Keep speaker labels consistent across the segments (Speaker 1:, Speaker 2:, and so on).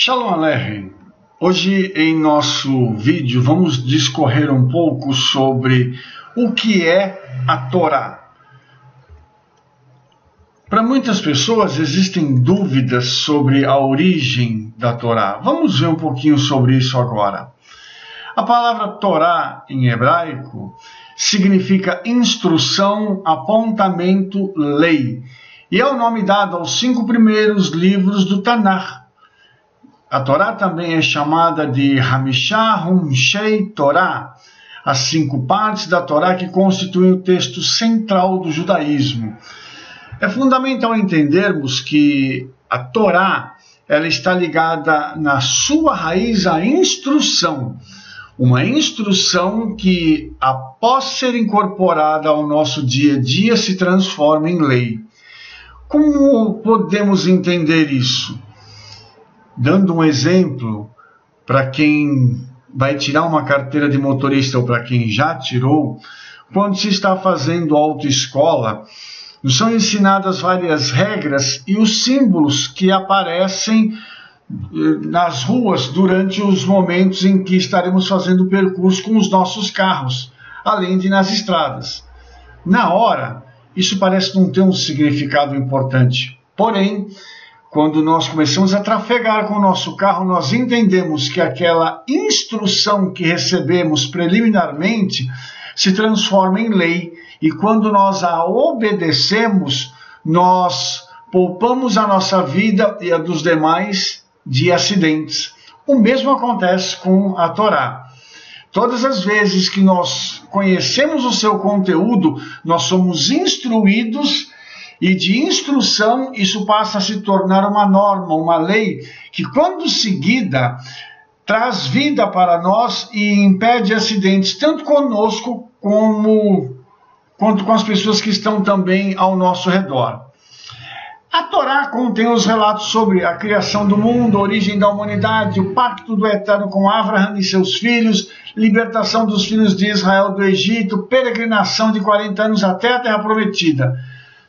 Speaker 1: Shalom Aleichem. Hoje em nosso vídeo vamos discorrer um pouco sobre o que é a Torá. Para muitas pessoas existem dúvidas sobre a origem da Torá. Vamos ver um pouquinho sobre isso agora. A palavra Torá em hebraico significa instrução, apontamento, lei. E é o nome dado aos 5 primeiros livros do Tanakh. A Torá também é chamada de Hamishah Humshei Torá, as 5 partes da Torá que constituem o texto central do judaísmo. É fundamental entendermos que a Torá ela está ligada na sua raiz à instrução, uma instrução que, após ser incorporada ao nosso dia a dia, se transforma em lei. Como podemos entender isso? Dando um exemplo, para quem vai tirar uma carteira de motorista ou para quem já tirou, quando se está fazendo autoescola, nos são ensinadas várias regras e os símbolos que aparecem nas ruas durante os momentos em que estaremos fazendo o percurso com os nossos carros, além de nas estradas. Na hora, isso parece não ter um significado importante, porém, quando nós começamos a trafegar com o nosso carro, nós entendemos que aquela instrução que recebemos preliminarmente se transforma em lei e quando nós a obedecemos, nós poupamos a nossa vida e a dos demais de acidentes. O mesmo acontece com a Torá. Todas as vezes que nós conhecemos o seu conteúdo, nós somos instruídos e de instrução isso passa a se tornar uma norma, uma lei, que quando seguida traz vida para nós e impede acidentes, tanto conosco quanto com as pessoas que estão também ao nosso redor. A Torá contém os relatos sobre a criação do mundo, a origem da humanidade, o pacto do Eterno com Abraham e seus filhos, libertação dos filhos de Israel do Egito, peregrinação de 40 anos até a Terra Prometida.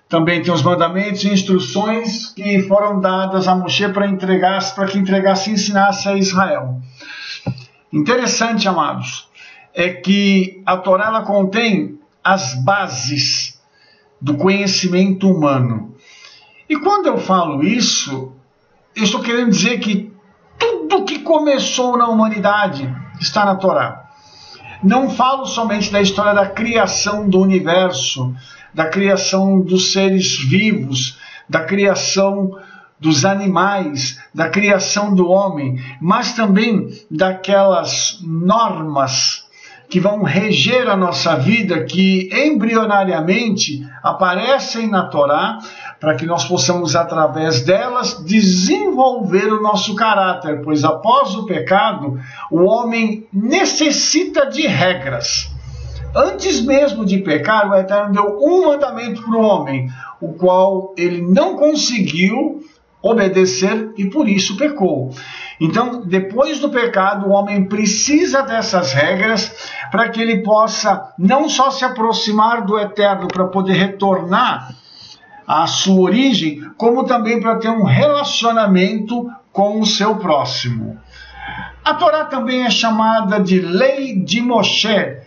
Speaker 1: Também tem os mandamentos e instruções que foram dadas a Moshe para que entregasse e ensinasse a Israel. Interessante, amados, é que a Torá ela contém as bases do conhecimento humano. E quando eu falo isso, eu estou querendo dizer que tudo que começou na humanidade está na Torá. Não falo somente da história da criação do universo, da criação dos seres vivos, da criação dos animais, da criação do homem, mas também daquelas normas que vão reger a nossa vida, que embrionariamente aparecem na Torá, para que nós possamos, através delas, desenvolver o nosso caráter, pois após o pecado, o homem necessita de regras. Antes mesmo de pecar, o Eterno deu um mandamento para o homem, o qual ele não conseguiu obedecer e por isso pecou. Então, depois do pecado, o homem precisa dessas regras para que ele possa não só se aproximar do Eterno para poder retornar à sua origem, como também para ter um relacionamento com o seu próximo. A Torá também é chamada de Lei de Moshe,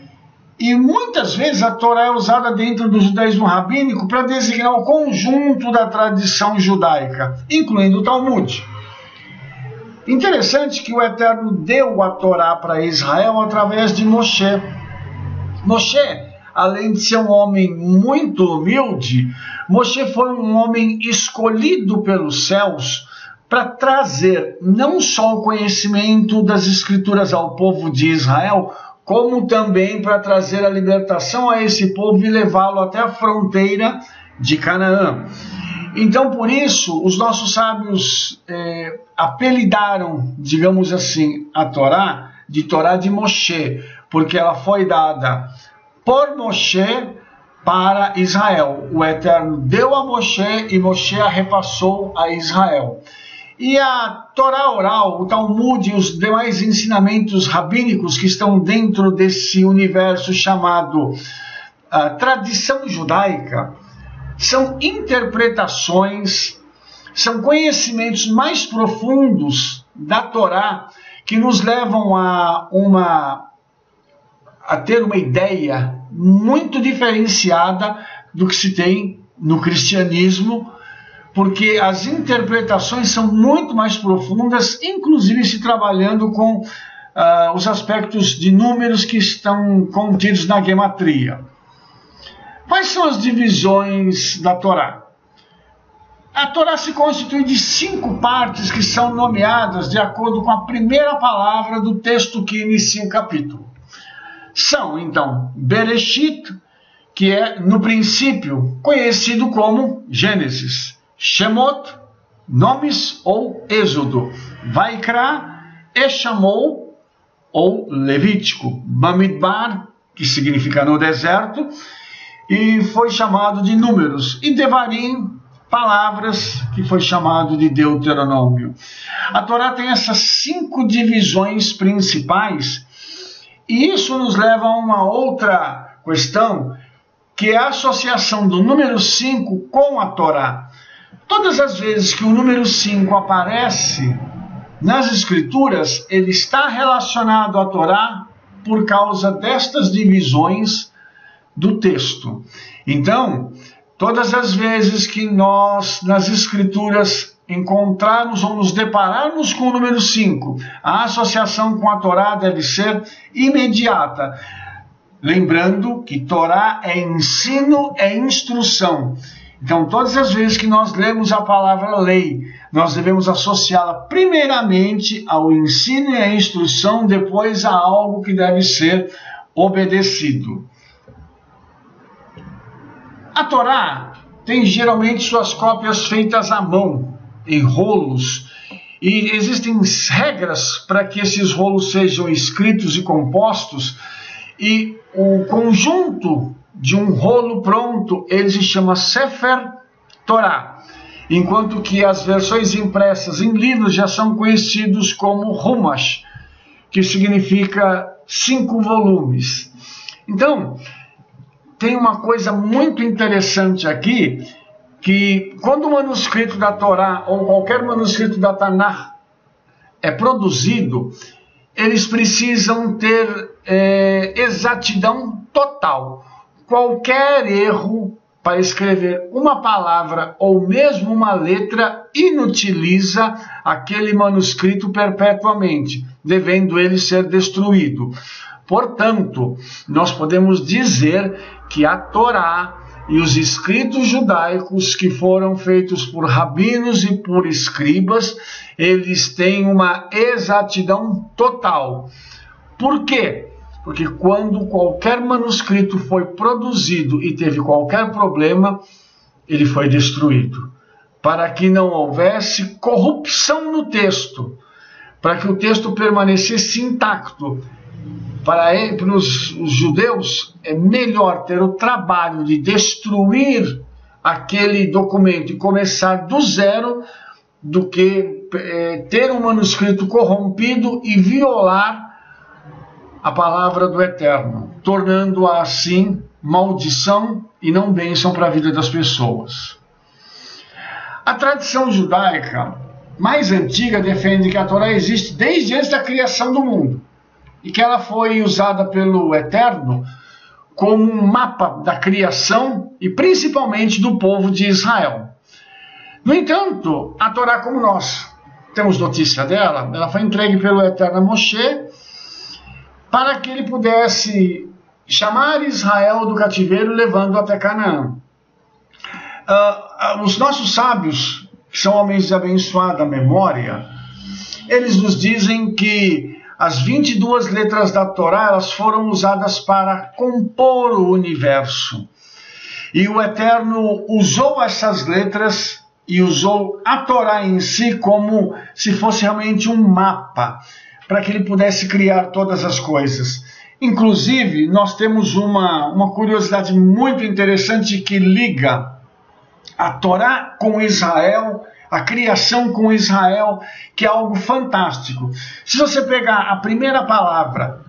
Speaker 1: e muitas vezes a Torá é usada dentro do judaísmo rabínico para designar o conjunto da tradição judaica, incluindo o Talmud. Interessante que o Eterno deu a Torá para Israel através de Moshe. Moshe, além de ser um homem muito humilde, Moshe foi um homem escolhido pelos céus para trazer não só o conhecimento das Escrituras ao povo de Israel, como também para trazer a libertação a esse povo e levá-lo até a fronteira de Canaã. Então, por isso, os nossos sábios apelidaram, digamos assim, a Torá de Moshe, porque ela foi dada por Moshe para Israel. O Eterno deu a Moshe e Moshe a repassou a Israel. E a Torá oral, o Talmud e os demais ensinamentos rabínicos que estão dentro desse universo chamado tradição judaica, são interpretações São conhecimentos mais profundos da Torá que nos levam a ter uma ideia muito diferenciada do que se tem no cristianismo, porque as interpretações são muito mais profundas, inclusive se trabalhando com os aspectos de números que estão contidos na gematria. Quais são as divisões da Torá? A Torá se constitui de 5 partes que são nomeadas de acordo com a primeira palavra do texto que inicia o capítulo. São, então, Bereshit, que é, no princípio, conhecido como Gênesis, Shemot, nomes ou Êxodo, Vaikra, Eshamou, ou Levítico, Bamidbar, que significa no deserto, e foi chamado de Números, e Devarim, palavras, que foi chamado de Deuteronômio. A Torá tem essas 5 divisões principais, e isso nos leva a uma outra questão, que é a associação do número 5 com a Torá. Todas as vezes que o número 5 aparece nas Escrituras, ele está relacionado à Torá por causa destas divisões do texto. Então, todas as vezes que nós, nas Escrituras, encontrarmos ou nos depararmos com o número 5, a associação com a Torá deve ser imediata. Lembrando que Torá é ensino, é instrução. Então, todas as vezes que nós lemos a palavra lei, nós devemos associá-la primeiramente ao ensino e à instrução, depois a algo que deve ser obedecido. A Torá tem geralmente suas cópias feitas à mão, em rolos, e existem regras para que esses rolos sejam escritos e compostos, e o conjunto de um rolo pronto, ele se chama Sefer Torá, enquanto que as versões impressas em livros já são conhecidos como Humash, que significa 5 volumes. Então, tem uma coisa muito interessante aqui, que quando o manuscrito da Torá ou qualquer manuscrito da Tanakh é produzido, eles precisam ter exatidão total. Qualquer erro para escrever uma palavra ou mesmo uma letra inutiliza aquele manuscrito perpetuamente, devendo ele ser destruído. Portanto, nós podemos dizer que a Torá e os escritos judaicos que foram feitos por rabinos e por escribas, eles têm uma exatidão total. Por quê? Porque quando qualquer manuscrito foi produzido e teve qualquer problema, ele foi destruído. Para que não houvesse corrupção no texto, para que o texto permanecesse intacto. Para os judeus, é melhor ter o trabalho de destruir aquele documento e começar do zero do que ter um manuscrito corrompido e violar a palavra do Eterno, tornando-a assim maldição e não bênção para a vida das pessoas. A tradição judaica mais antiga defende que a Torá existe desde antes da criação do mundo e que ela foi usada pelo Eterno como um mapa da criação e principalmente do povo de Israel. No entanto, a Torá, como nós temos notícia dela, ela foi entregue pelo Eterno a Moshe para que ele pudesse chamar Israel do cativeiro, levando até Canaã. Os nossos sábios, que são homens de abençoada memória, eles nos dizem que as 22 letras da Torá, elas foram usadas para compor o universo. E o Eterno usou essas letras e usou a Torá em si como se fosse realmente um mapa, para que ele pudesse criar todas as coisas. Inclusive, nós temos uma curiosidade muito interessante que liga a Torá com Israel, a criação com Israel, que é algo fantástico. Se você pegar a primeira palavra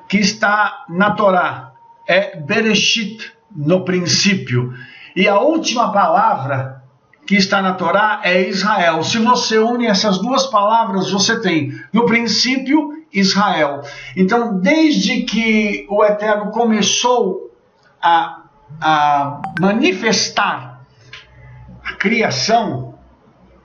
Speaker 1: que está na Torá, é Bereshit, no princípio, e a última palavra que está na Torá é Israel. Se você une essas duas palavras, você tem, no princípio, Israel. Então, desde que o Eterno começou a manifestar a criação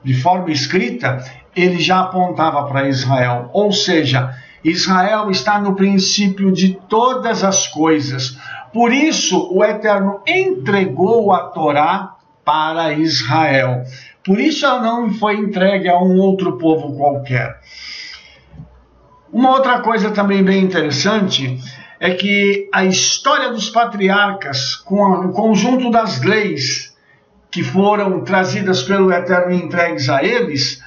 Speaker 1: de forma escrita, ele já apontava para Israel. Ou seja, Israel está no princípio de todas as coisas. Por isso, o Eterno entregou a Torá para Israel. Por isso ela não foi entregue a um outro povo qualquer. Uma outra coisa também bem interessante é que a história dos patriarcas, com o conjunto das leis que foram trazidas pelo Eterno e entregues a eles,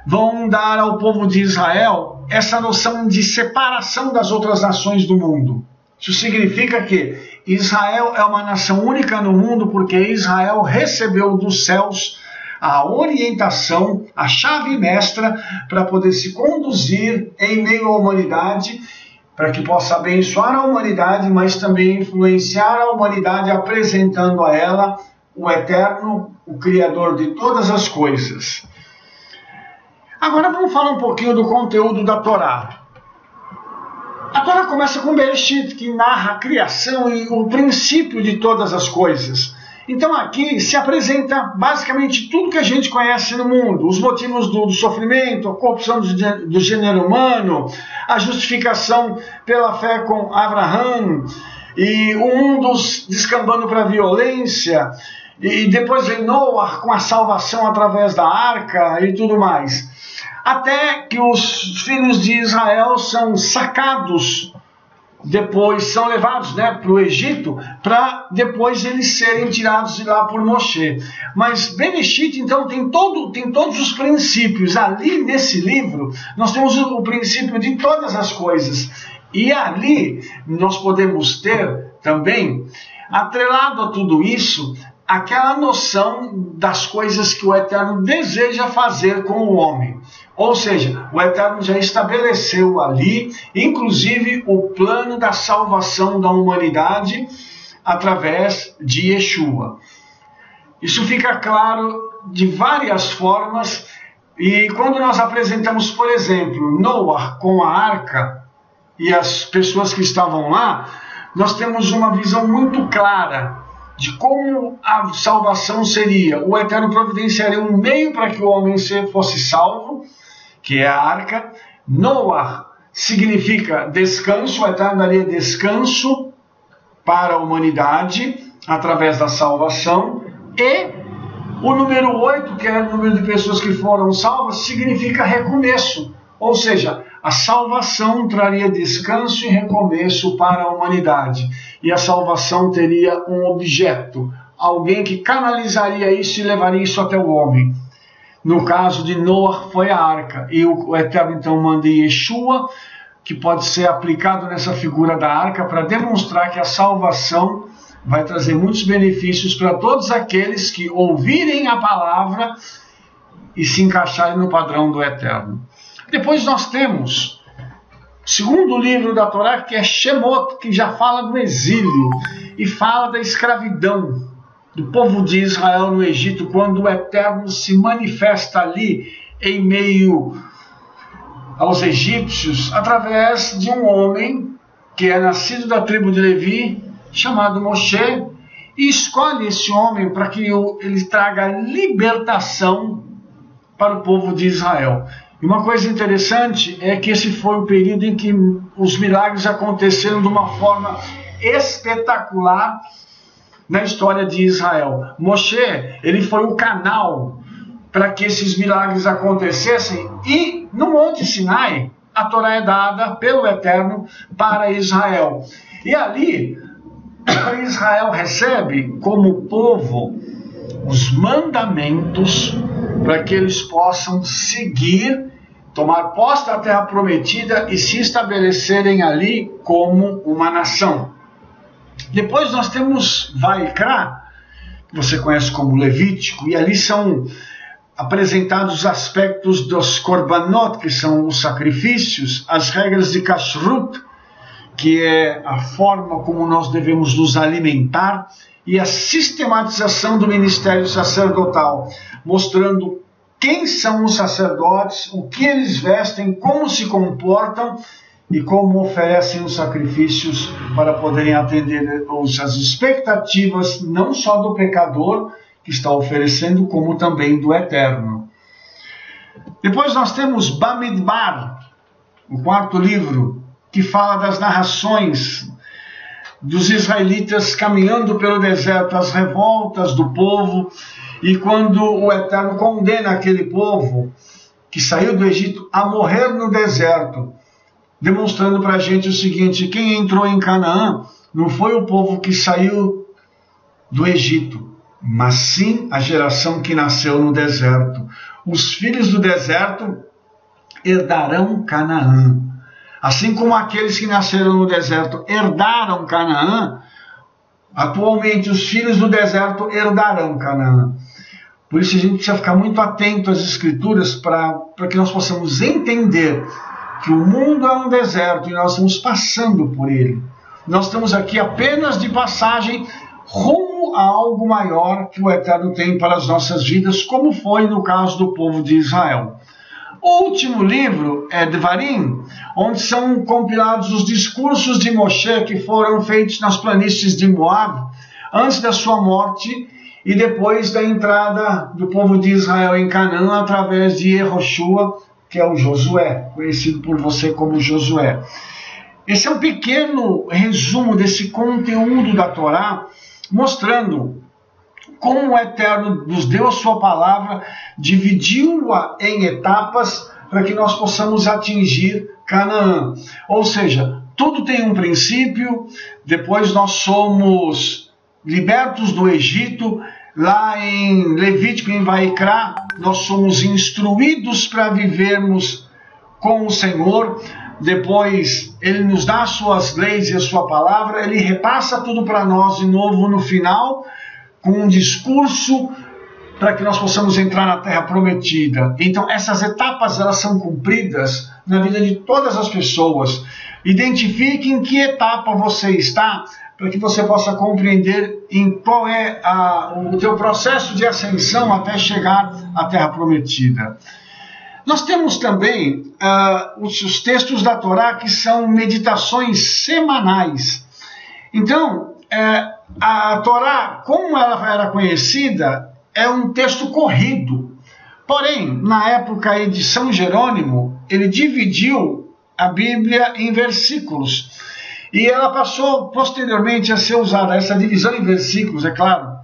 Speaker 1: vão dar ao povo de Israel essa noção de separação das outras nações do mundo. Isso significa que Israel é uma nação única no mundo porque Israel recebeu dos céus a orientação, a chave mestra para poder se conduzir em meio à humanidade, para que possa abençoar a humanidade, mas também influenciar a humanidade apresentando a ela o Eterno, o Criador de todas as coisas. Agora vamos falar um pouquinho do conteúdo da Torá. A Torá começa com Bereshit, que narra a criação e o princípio de todas as coisas. Então aqui se apresenta basicamente tudo que a gente conhece no mundo, os motivos do sofrimento, a corrupção do gênero humano, a justificação pela fé com Abraham, e o mundo descambando para a violência, e depois vem Noah com a salvação através da arca e tudo mais. Até que os filhos de Israel são sacados, depois são levados para o Egito, para depois eles serem tirados de lá por Moshe. Mas Bereshit, então, tem todos os princípios. Ali, nesse livro, nós temos o princípio de todas as coisas. E ali nós podemos ter também, atrelado a tudo isso, aquela noção das coisas que o Eterno deseja fazer com o homem. Ou seja, o Eterno já estabeleceu ali, inclusive, o plano da salvação da humanidade através de Yeshua. Isso fica claro de várias formas, e quando nós apresentamos, por exemplo, Noah com a arca e as pessoas que estavam lá, nós temos uma visão muito clara de como a salvação seria. O Eterno providenciaria um meio para que o homem fosse salvo, que é a arca. Noah significa descanso, o Eterno daria descanso para a humanidade através da salvação. E o número 8, que é o número de pessoas que foram salvas, significa recomeço. Ou seja, a salvação traria descanso e recomeço para a humanidade. E a salvação teria um objeto, alguém que canalizaria isso e levaria isso até o homem. No caso de Noah foi a arca. E o Eterno então manda Yeshua, que pode ser aplicado nessa figura da arca, para demonstrar que a salvação vai trazer muitos benefícios para todos aqueles que ouvirem a palavra e se encaixarem no padrão do Eterno. Depois nós temos o segundo livro da Torá, que é Shemot, que já fala do exílio e fala da escravidão do povo de Israel no Egito, quando o Eterno se manifesta ali em meio aos egípcios através de um homem que é nascido da tribo de Levi, chamado Moshe, e escolhe esse homem para que ele traga libertação para o povo de Israel. E uma coisa interessante é que esse foi o período em que os milagres aconteceram de uma forma espetacular na história de Israel. Moshe, ele foi o canal para que esses milagres acontecessem, e no Monte Sinai a Torá é dada pelo Eterno para Israel. E ali Israel recebe como povo os mandamentos para que eles possam seguir, tomar posse da terra prometida e se estabelecerem ali como uma nação. Depois nós temos Vaikra, que você conhece como Levítico, e ali são apresentados os aspectos dos korbanot, que são os sacrifícios, as regras de kashrut, que é a forma como nós devemos nos alimentar, e a sistematização do ministério sacerdotal, mostrando quem são os sacerdotes, o que eles vestem, como se comportam e como oferecem os sacrifícios para poderem atender as expectativas não só do pecador que está oferecendo, como também do Eterno. Depois nós temos Bamidbar, o quarto livro, que fala das narrações dos israelitas caminhando pelo deserto, as revoltas do povo, e quando o Eterno condena aquele povo que saiu do Egito a morrer no deserto, demonstrando para a gente o seguinte: quem entrou em Canaã não foi o povo que saiu do Egito, mas sim a geração que nasceu no deserto. Os filhos do deserto herdarão Canaã. Assim como aqueles que nasceram no deserto herdaram Canaã, atualmente os filhos do deserto herdarão Canaã. Por isso a gente precisa ficar muito atento às Escrituras para que nós possamos entender que o mundo é um deserto e nós estamos passando por ele. Nós estamos aqui apenas de passagem rumo a algo maior que o Eterno tem para as nossas vidas, como foi no caso do povo de Israel. O último livro é Devarim, onde são compilados os discursos de Moshe que foram feitos nas planícies de Moab, antes da sua morte e depois da entrada do povo de Israel em Canaã, através de Yehoshua, que é o Josué, conhecido por você como Josué. Esse é um pequeno resumo desse conteúdo da Torá, mostrando como o Eterno nos deu a sua palavra, dividiu-a em etapas para que nós possamos atingir Canaã. Ou seja, tudo tem um princípio, depois nós somos libertos do Egito, lá em Levítico, em Vaikra, nós somos instruídos para vivermos com o Senhor. Depois ele nos dá as suas leis e a sua palavra, ele repassa tudo para nós de novo no final, com um discurso para que nós possamos entrar na Terra Prometida. Então essas etapas elas são cumpridas na vida de todas as pessoas. Identifique em que etapa você está, para que você possa compreender em qual é o teu processo de ascensão até chegar à Terra Prometida. Nós temos também os textos da Torá, que são meditações semanais. Então, a Torá, como ela era conhecida, é um texto corrido. Porém, na época de São Jerônimo, ele dividiu a Bíblia em versículos. E ela passou posteriormente a ser usada, essa divisão em versículos, é claro,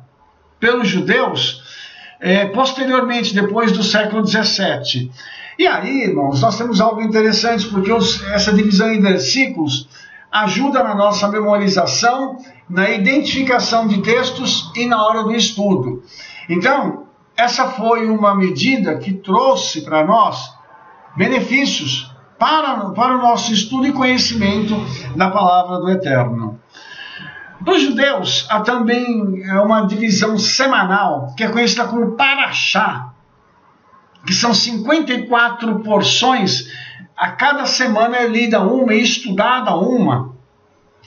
Speaker 1: pelos judeus, posteriormente, depois do século XVII. E aí, irmãos, nós temos algo interessante, porque essa divisão em versículos ajuda na nossa memorização, na identificação de textos e na hora do estudo. Então, essa foi uma medida que trouxe para nós benefícios para o nosso estudo e conhecimento da palavra do Eterno. Para os judeus, há também uma divisão semanal, que é conhecida como Parashá, que são 54 porções. A cada semana é lida uma e estudada uma,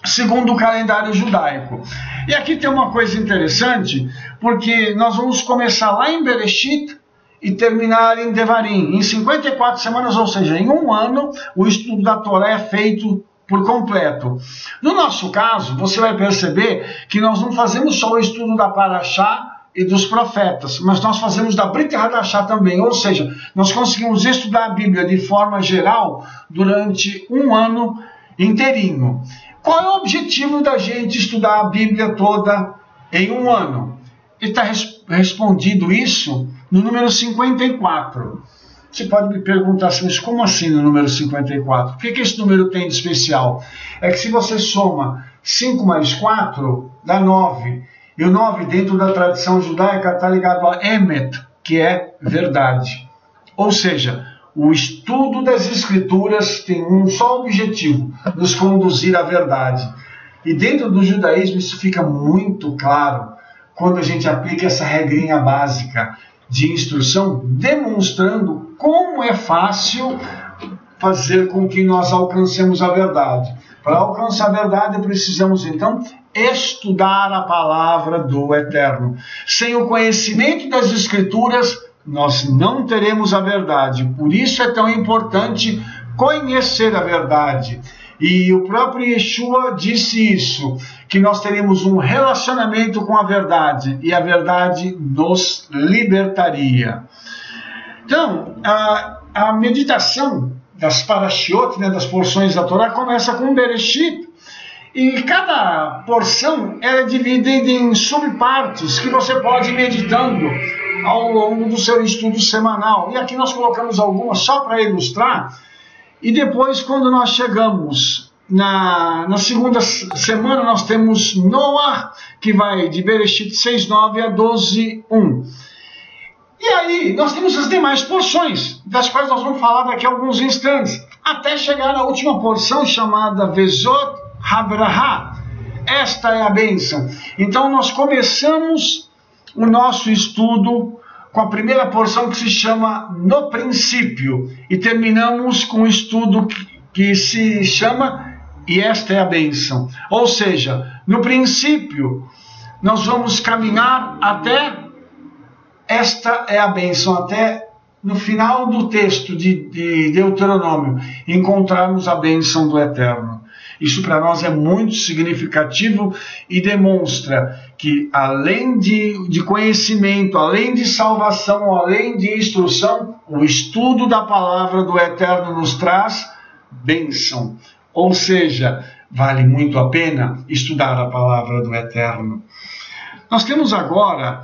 Speaker 1: segundo o calendário judaico. E aqui tem uma coisa interessante, porque nós vamos começar lá em Bereshit e terminar em Devarim, em 54 semanas, ou seja, em um ano, o estudo da Torá é feito por completo. No nosso caso, você vai perceber que nós não fazemos só o estudo da Parashá e dos profetas, mas nós fazemos da Brit Hadashá também, ou seja, nós conseguimos estudar a Bíblia de forma geral durante um ano inteirinho. Qual é o objetivo da gente estudar a Bíblia toda em um ano? E está respondido isso no número 54. Você pode me perguntar assim, mas como assim no número 54? O que esse número tem de especial? É que se você soma 5 mais 4, dá 9. E o 9, dentro da tradição judaica, está ligado a Emet, que é verdade. Ou seja, o estudo das Escrituras tem um só objetivo, nos conduzir à verdade. E dentro do judaísmo isso fica muito claro quando a gente aplica essa regrinha básica de instrução, demonstrando como é fácil fazer com que nós alcancemos a verdade. Para alcançar a verdade, precisamos então estudar a palavra do Eterno. Sem o conhecimento das Escrituras, nós não teremos a verdade. Por isso é tão importante conhecer a verdade. E o próprio Yeshua disse isso, que nós teremos um relacionamento com a verdade, e a verdade nos libertaria. Então, a meditação das parashiot, né, das porções da Torá, começa com Bereshit, e cada porção é dividida em subpartes que você pode ir meditando ao longo do seu estudo semanal. E aqui nós colocamos algumas só para ilustrar. E depois, quando nós chegamos na segunda semana, nós temos Noah, que vai de Bereshit 6:9 a 12:1. E aí, nós temos as demais porções, das quais nós vamos falar daqui a alguns instantes, até chegar na última porção, chamada Vezot Habraha. Esta é a bênção. Então, nós começamos o nosso estudo com a primeira porção, que se chama No Princípio, e terminamos com o estudo que se chama E Esta é a Bênção. Ou seja, no princípio, nós vamos caminhar até esta é a bênção, até no final do texto de Deuteronômio, encontrarmos a bênção do Eterno. Isso para nós é muito significativo e demonstra que, além de conhecimento, além de salvação, além de instrução, o estudo da palavra do Eterno nos traz bênção. Ou seja, vale muito a pena estudar a palavra do Eterno. Nós temos agora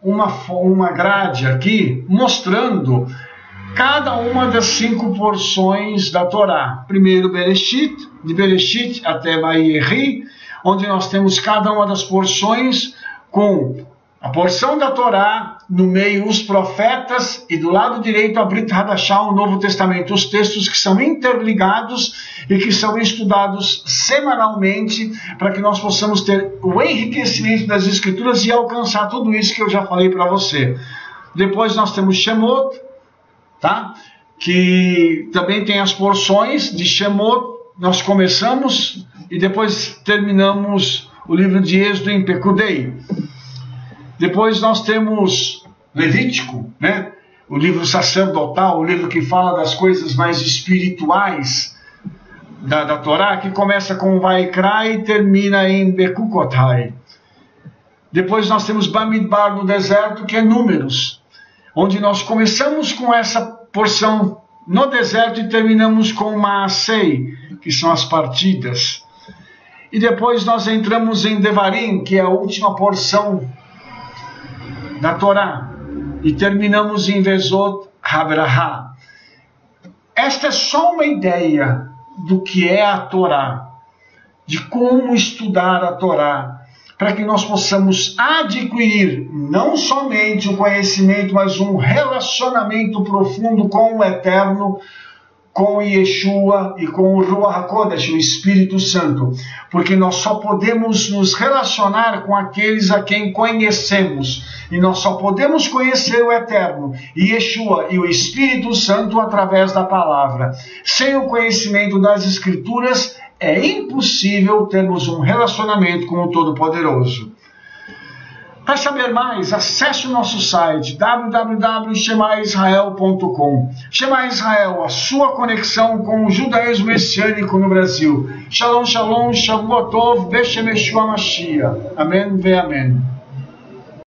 Speaker 1: uma grade aqui mostrando cada uma das 5 porções da Torá. Primeiro Bereshit, de Bereshit até Vayeri, onde nós temos cada uma das porções com a porção da Torá, no meio os profetas e do lado direito a Brit Hadashah, o Novo Testamento, os textos que são interligados e que são estudados semanalmente para que nós possamos ter o enriquecimento das Escrituras e alcançar tudo isso que eu já falei para você. Depois nós temos Shemot, tá? Que também tem as porções de Shemot. Nós começamos e depois terminamos o livro de Êxodo em Pekudei. Depois nós temos Levítico, né? O livro sacerdotal, o livro que fala das coisas mais espirituais da Torá, que começa com Vaikra e termina em Bekukotai. Depois nós temos Bamidbar no deserto, que é Números, onde nós começamos com essa porção no deserto e terminamos com Maasei, que são as partidas. E depois nós entramos em Devarim, que é a última porção da Torá, e terminamos em Vezot Habraha. Esta é só uma ideia do que é a Torá, de como estudar a Torá, para que nós possamos adquirir não somente o conhecimento, mas um relacionamento profundo com o Eterno, com Yeshua e com o Ruach HaKodesh, o Espírito Santo, porque nós só podemos nos relacionar com aqueles a quem conhecemos, e nós só podemos conhecer o Eterno, Yeshua e o Espírito Santo através da palavra. Sem o conhecimento das Escrituras, é impossível termos um relacionamento com o Todo-Poderoso. Para saber mais, acesse o nosso site www.shemaisrael.com. Shema Israel, a sua conexão com o judaísmo messiânico no Brasil. Shalom, shalom, Shavuot Tov, Beshem Yeshua Mashiach. Amém ve amém.